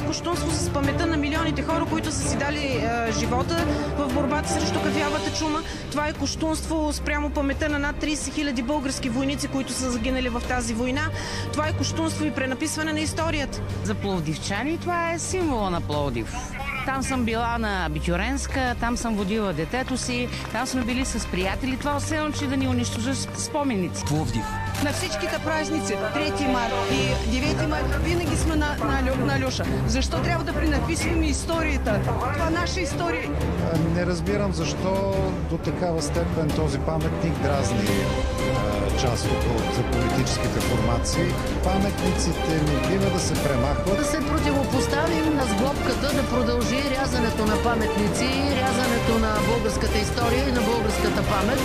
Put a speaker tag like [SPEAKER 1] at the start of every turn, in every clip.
[SPEAKER 1] кощунство с паметта на милионите хора, които са си дали живота в борбата срещу кафявата чума. Това е кощунство спрямо паметта на над 30 000 български войници, които са загинали в тази война. Това е кощунство и пренаписване на историята.
[SPEAKER 2] За пловдивчани това е символа на Пловдив. Там съм била на Бичуренска, там съм водила детето си, там сме били с приятели. Това все едно, че да ни унищожат споменици.
[SPEAKER 3] Пловдив.
[SPEAKER 4] На всичките празници, 3 март и 9 март, винаги сме на Алеша. Защо трябва да пренаписваме историята? Това наша история.
[SPEAKER 5] Не разбирам защо до такава степен този паметник дразни част от политическите формации. Паметниците не бива да се премахват.
[SPEAKER 6] Да се противопоставим на сглобката, да продължи рязането на паметници, рязането на българската история и на българската памет.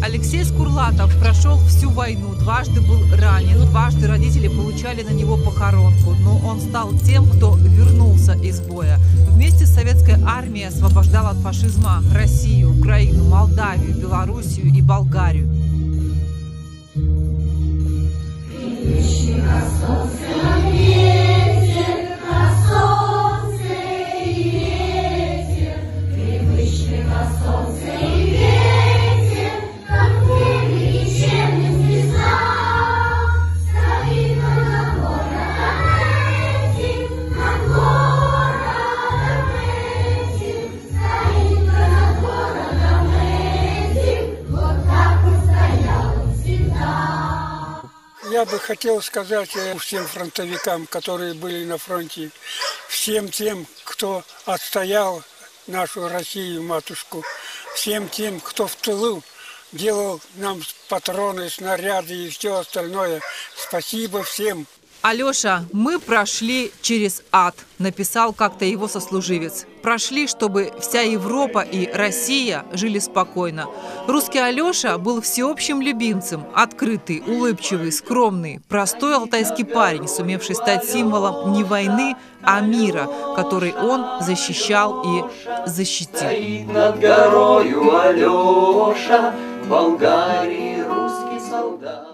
[SPEAKER 7] Алексей Скурлатов прошел всю войну, дважды был ранен, дважды родители получали на него похоронку, но он стал тем, кто вернулся из боя. Вместе с советской армией освобождал от фашизма Россию, Украину, Молдавию, Белоруссию и Болгарию.
[SPEAKER 8] Я бы хотел сказать всем фронтовикам, которые были на фронте, всем тем, кто отстоял нашу Россию, матушку, всем тем, кто в тылу делал нам патроны, снаряды и все остальное. Спасибо всем.
[SPEAKER 7] Алеша, мы прошли через ад, написал как-то его сослуживец. Прошли, чтобы вся Европа и Россия жили спокойно. Русский Алеша был всеобщим любимцем, открытый, улыбчивый, скромный, простой алтайский парень, сумевший стать символом не войны, а мира, который он защищал и защитил.
[SPEAKER 9] Стоит над горою Алеша, в Болгарии русский солдат.